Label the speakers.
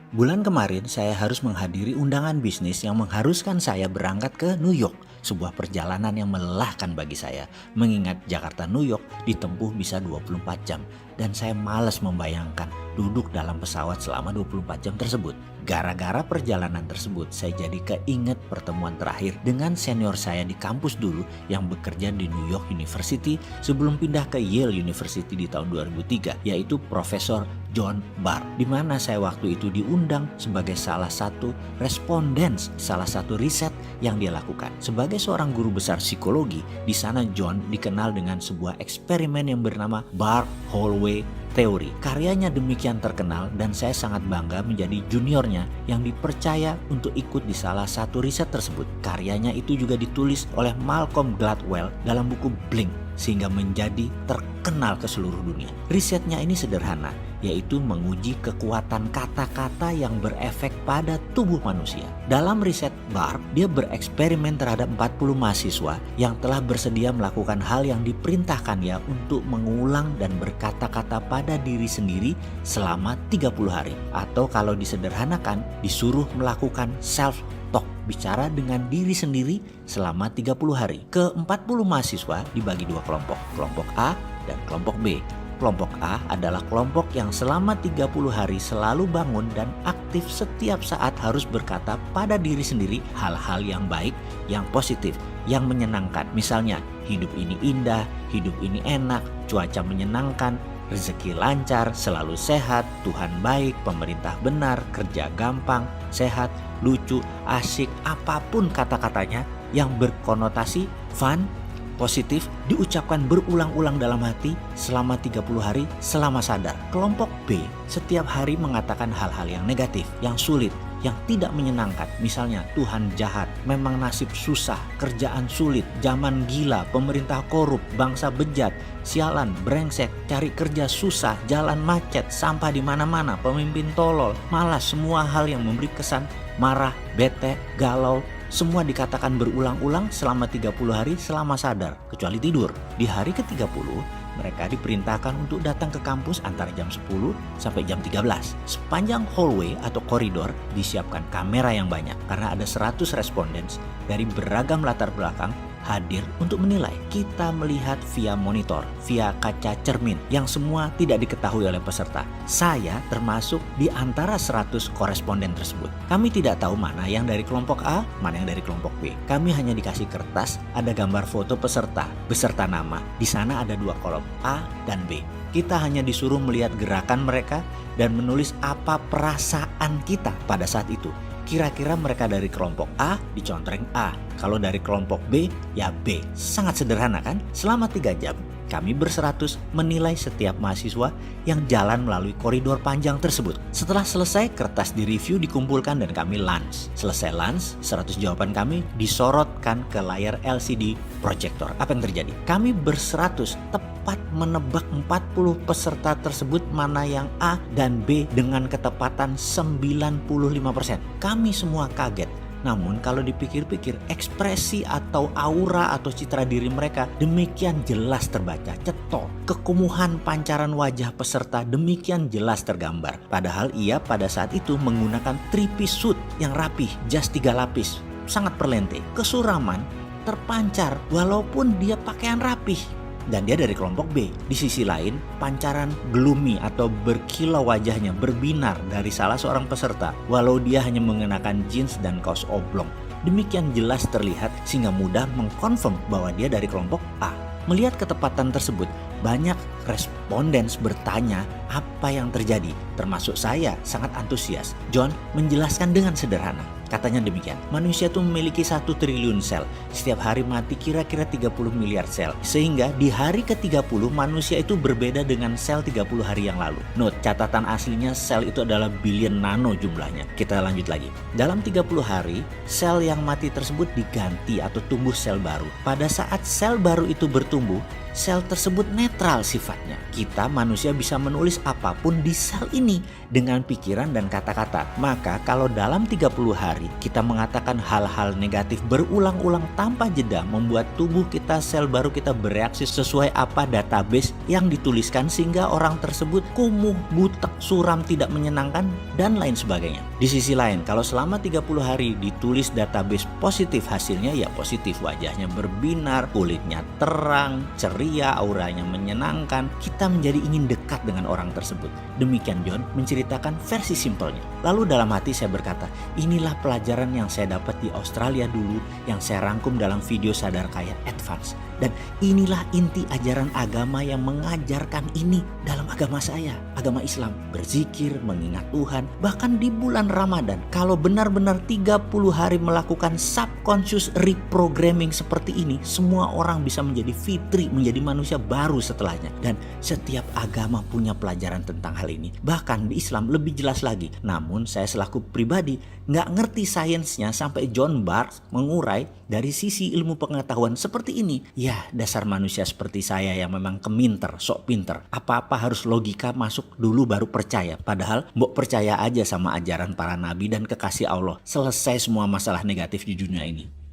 Speaker 1: Bulan kemarin saya harus menghadiri undangan bisnis yang mengharuskan saya berangkat ke New York. Sebuah perjalanan yang melelahkan bagi saya. Mengingat Jakarta New York ditempuh bisa 24 jam. Dan saya malas membayangkan duduk dalam pesawat selama 24 jam tersebut. Gara-gara perjalanan tersebut saya jadi keinget pertemuan terakhir dengan senior saya di kampus dulu yang bekerja di New York University sebelum pindah ke Yale University di tahun 2003, yaitu Profesor John Barr, di mana saya waktu itu diundang sebagai salah satu responden salah satu riset yang dia lakukan. Sebagai seorang guru besar psikologi, di sana John dikenal dengan sebuah eksperimen yang bernama Barr-Holloway Theory. Karyanya demikian terkenal dan saya sangat bangga menjadi juniornya yang dipercaya untuk ikut di salah satu riset tersebut. Karyanya itu juga ditulis oleh Malcolm Gladwell dalam buku Blink sehingga menjadi terkenal ke seluruh dunia. Risetnya ini sederhana, yaitu menguji kekuatan kata-kata yang berefek pada tubuh manusia. Dalam riset Barr, dia bereksperimen terhadap 40 mahasiswa yang telah bersedia melakukan hal yang diperintahkannya untuk mengulang dan berkata-kata pada diri sendiri selama 30 hari. Atau kalau disederhanakan, disuruh melakukan self-talk, bicara dengan diri sendiri selama 30 hari. Ke-40 mahasiswa dibagi dua kelompok, kelompok A dan kelompok B. Kelompok A adalah kelompok yang selama 30 hari selalu bangun dan aktif setiap saat harus berkata pada diri sendiri hal-hal yang baik, yang positif, yang menyenangkan. Misalnya, hidup ini indah, hidup ini enak, cuaca menyenangkan, rezeki lancar, selalu sehat, Tuhan baik, pemerintah benar, kerja gampang, sehat, lucu, asik, apapun kata-katanya yang berkonotasi fun, positif, diucapkan berulang-ulang dalam hati selama 30 hari selama sadar. Kelompok B setiap hari mengatakan hal-hal yang negatif, yang sulit, yang tidak menyenangkan. Misalnya, Tuhan jahat, memang nasib susah, kerjaan sulit, zaman gila, pemerintah korup, bangsa bejat, sialan, brengsek, cari kerja susah, jalan macet, sampah di mana-mana, pemimpin tolol, malas, semua hal yang memberi kesan marah, bete, galau, semua dikatakan berulang-ulang selama 30 hari selama sadar, kecuali tidur. Di hari ke-30, mereka diperintahkan untuk datang ke kampus antara jam 10 sampai jam 13. Sepanjang hallway atau koridor disiapkan kamera yang banyak karena ada 100 responden dari beragam latar belakang hadir untuk menilai. Kita melihat via monitor, via kaca cermin yang semua tidak diketahui oleh peserta. Saya termasuk di antara 100 koresponden tersebut. Kami tidak tahu mana yang dari kelompok A, mana yang dari kelompok B. Kami hanya dikasih kertas, ada gambar foto peserta, beserta nama. Di sana ada dua kolom, A dan B. Kita hanya disuruh melihat gerakan mereka dan menulis apa perasaan kita pada saat itu. Kira-kira mereka dari kelompok A dicontreng A, kalau dari kelompok B ya B. Sangat sederhana kan? Selama 3 jam kami berseratus menilai setiap mahasiswa yang jalan melalui koridor panjang tersebut. Setelah selesai, kertas direview, dikumpulkan dan kami lunch. Selesai lunch, 100 jawaban kami disorotkan ke layar LCD proyektor. Apa yang terjadi? Kami berseratus tepat menebak 40 peserta tersebut mana yang A dan B dengan ketepatan 95%. Kami semua kaget. Namun kalau dipikir-pikir, ekspresi atau aura atau citra diri mereka demikian jelas terbaca, cetok. Kekumuhan pancaran wajah peserta demikian jelas tergambar. Padahal ia pada saat itu menggunakan 3-piece suit yang rapih, jas 3 lapis, sangat perlente. Kesuraman terpancar walaupun dia pakaian rapih. Dan dia dari kelompok B. Di sisi lain, pancaran gloomy atau berkilau wajahnya berbinar dari salah seorang peserta walau dia hanya mengenakan jeans dan kaos oblong. Demikian jelas terlihat sehingga mudah mengkonfirm bahwa dia dari kelompok A. Melihat ketepatan tersebut, banyak responden bertanya apa yang terjadi. Termasuk saya sangat antusias. John menjelaskan dengan sederhana. Katanya demikian, manusia itu memiliki 1 triliun sel. Setiap hari mati kira-kira 30 miliar sel. Sehingga di hari ke-30 manusia itu berbeda dengan sel 30 hari yang lalu. Note, catatan aslinya sel itu adalah billion nano jumlahnya. Kita lanjut lagi. Dalam 30 hari, sel yang mati tersebut diganti atau tumbuh sel baru. Pada saat sel baru itu bertumbuh, sel tersebut netral sifatnya. Kita manusia bisa menulis apapun di sel ini dengan pikiran dan kata-kata. Maka kalau dalam 30 hari kita mengatakan hal-hal negatif berulang-ulang tanpa jeda, membuat tubuh kita, sel baru kita bereaksi sesuai apa database yang dituliskan, sehingga orang tersebut kumuh, butek, suram, tidak menyenangkan, dan lain sebagainya. Di sisi lain, kalau selama 30 hari ditulis database positif, hasilnya ya positif, wajahnya berbinar, kulitnya terang, ceria, auranya menyenangkan, kita menjadi ingin dekat dengan orang tersebut. Demikian John menceritakan versi simpelnya. Lalu dalam hati saya berkata, inilah pelajaran yang saya dapat di Australia dulu, yang saya rangkum dalam video Sadar Kaya Advance. Dan inilah inti ajaran agama yang mengajarkan ini dalam agama saya, agama Islam. Berzikir, mengingat Tuhan, bahkan di bulan Ramadan. Kalau benar-benar 30 hari melakukan subconscious reprogramming seperti ini, semua orang bisa menjadi fitri, menjadi manusia baru setelahnya. Dan setiap agama punya pelajaran tentang hal ini. Bahkan di Islam lebih jelas lagi. Namun saya selaku pribadi nggak ngerti sainsnya sampai John Barth mengurai dari sisi ilmu pengetahuan seperti ini. Ya, dasar manusia seperti saya yang memang keminter, sok pinter. Apa-apa harus logika masuk dulu baru percaya. Padahal mbok percaya aja sama ajaran para nabi dan kekasih Allah. Selesai semua masalah negatif di dunia ini.